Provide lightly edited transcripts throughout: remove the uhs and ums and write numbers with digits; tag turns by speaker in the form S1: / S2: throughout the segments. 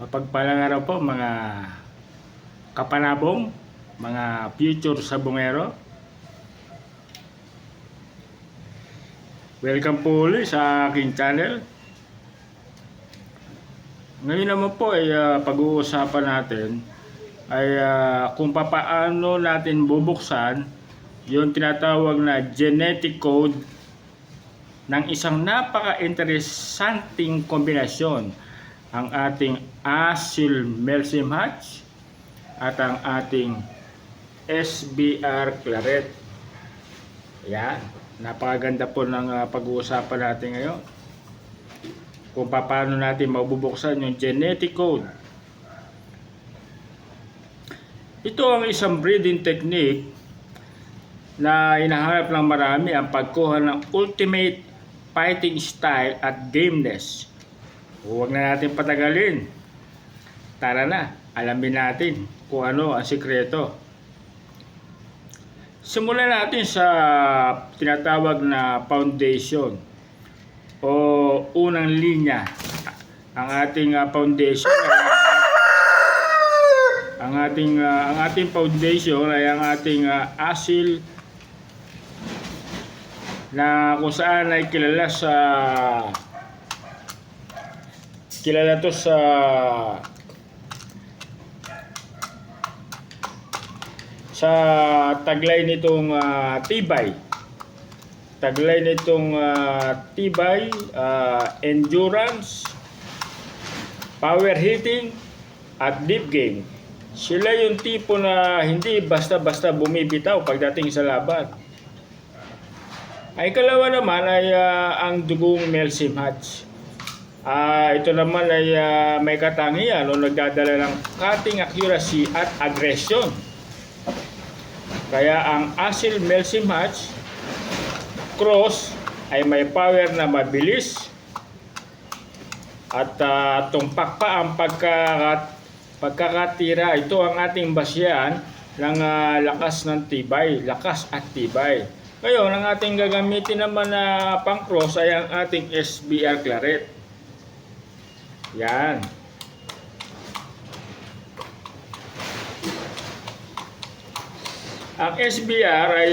S1: Mapagpalang araw po mga kapanabong, mga future sabongero. Welcome po ulit sa aking channel. Ngayon naman po ay pag-uusapan natin ay kung paano natin bubuksan yung tinatawag na genetic code ng isang napaka-interesanting kombinasyon, ang ating acyl melsim hatch at ang ating SBR claret. Yan, napakaganda po ng pag-uusapan natin ngayon, kung paano natin mabubuksan yung genetic code. Ito ang isang breeding technique na hinahanap ng marami, ang pagkuha ng ultimate fighting style at gameness. Huwag na natin patagalin. Tara na, alamin natin kung ano ang sikreto. Simulan natin sa tinatawag na foundation o unang linya. Ang ating foundation ang ating foundation ay ang ating acyl, na kung saan ay kilala to sa taglay nitong tibay. Taglay nitong tibay, endurance, power hitting at deep game. Sila yung tipo na hindi basta-basta bumibitaw pagdating sa laban. Ay ikalawa naman ay ang dugong melsim hatch. Ito naman ay may katangian o nagdadala ng cutting accuracy at aggression. Kaya ang acyl melsim hatch cross ay may power na mabilis at tumpak pa ang pagkakatira. Ito ang ating basyan ng lakas ng tibay, lakas at tibay. Ngayon, ang ating gagamitin naman na pang-cross ay ang ating SBR claret. Yan. Ang SBR ay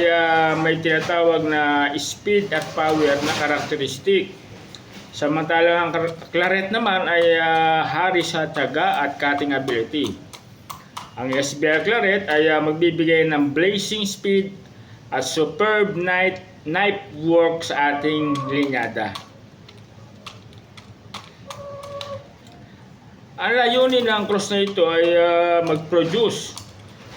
S1: may tinatawag na speed at power na karakteristik. Samantalang ang claret naman ay hari sa tiyaga at cutting ability. Ang SBR claret ay magbibigay ng blazing speed at superb knife work sa ating linyada. Ang layunin ng cross na ito ay mag-produce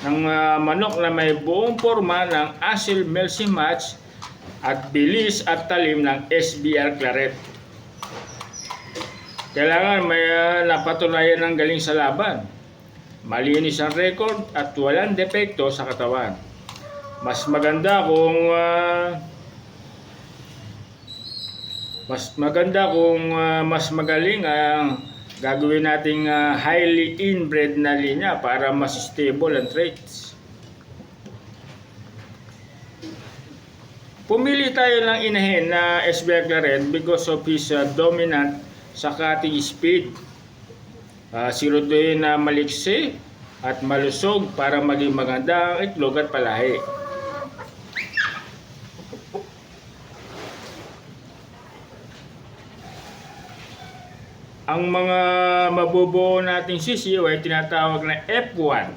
S1: ng manok na may buong forma ng acyl melsim hatch at bilis at talim ng SBR claret. Kailangan may napatunayan ng galing sa laban, malinis ang record at walang depekto sa katawan. Mas maganda kung mas magaling ang gagawin nating highly inbred na linya para mas stable ang traits. Pumili tayo ng inahin na SBR claret because of his dominant sa cutting speed. Siruduhin na maliksi at malusog para maging maganda ang itlog at palahi. Ang mga mabubuo nating sisiw ay tinatawag na F1.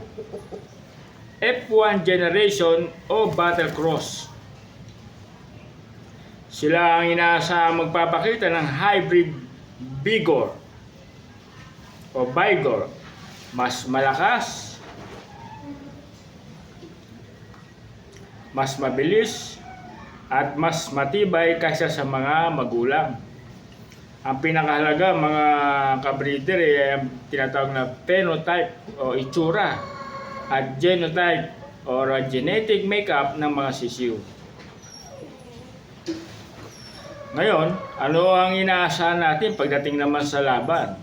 S1: F1 generation o battle cross. Sila ang inaasahang magpapakita ng hybrid vigor o vigor. Mas malakas, mas mabilis, at mas matibay kaysa sa mga magulang. Ang pinakahalaga mga kabreeder ay ang tinatawag na phenotype o itsura at genotype o genetic makeup ng mga sisiw. Ngayon, ano ang inaasahan natin pagdating naman sa laban?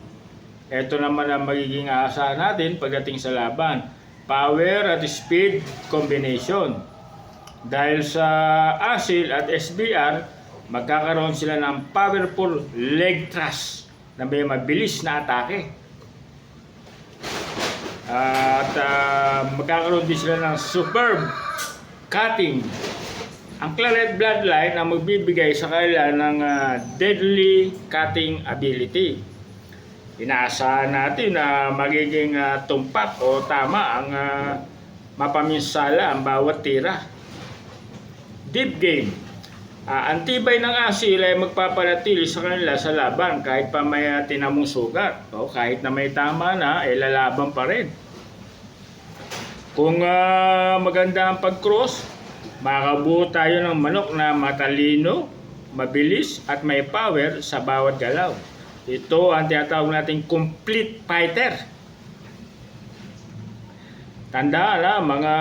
S1: Ito naman ang magiging aasahan natin pagdating sa laban. Power at speed combination. Dahil sa acyl at SBR, magkakaroon sila ng powerful leg thrust na may mabilis na atake. At magkakaroon din sila ng superb cutting. Ang Claret bloodline ang magbibigay sa kanila ng deadly cutting ability. Inaasahan natin na magiging tumpak o tama ang mapaminsala ang bawat tira. Deep game. Ang tibay ng asil ay magpapanatili sa kanila sa laban kahit pa may tinamong sugat o kahit na may tama na, ay lalaban pa rin. Kung maganda ang pag-cross, makabuo tayo ng manok na matalino, mabilis at may power sa bawat galaw. Ito ang tinatawag nating complete fighter. Tandaan mga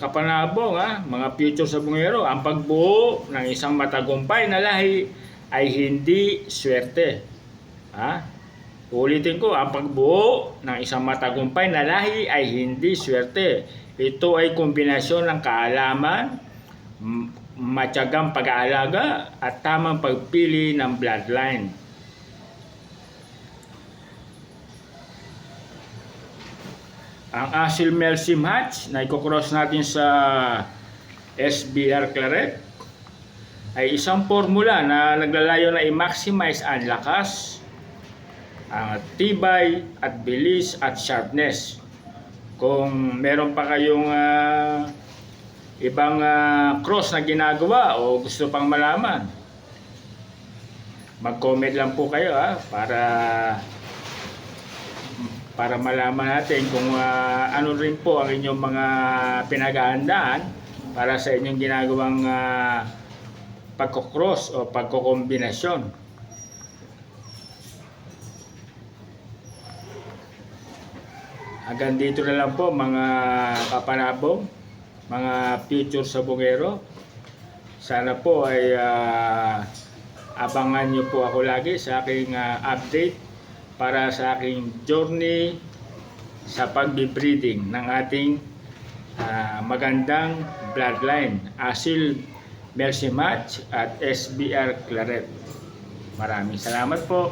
S1: kapanabong, mga future sabungero, ang pagbuo ng isang matagumpay na lahi ay hindi swerte. Ulitin ko, ang pagbuo ng isang matagumpay na lahi ay hindi swerte. Ito ay kombinasyon ng kaalaman, matyagang pag-aalaga at tamang pagpili ng bloodline. Ang Asil Mercy match na i-cross natin sa SBR Claret ay isang formula na naglalayo na i-maximize ang lakas, ang tibay at bilis at sharpness. Kung meron pa kayong ibang cross na ginagawa o gusto pang malaman, mag-comment lang po kayo para malaman natin kung ano rin po ang inyong mga pinag-aandaan para sa inyong ginagawang pagkocross o pagkokombinasyon. Hanggang dito na lang po mga kapanabong, mga future sabungero. Sana po ay abangan nyo po ako lagi sa aking update para sa aking journey sa pagbe-breeding ng ating magandang bloodline, Asil Mercy Match at SBR Claret. Maraming salamat po.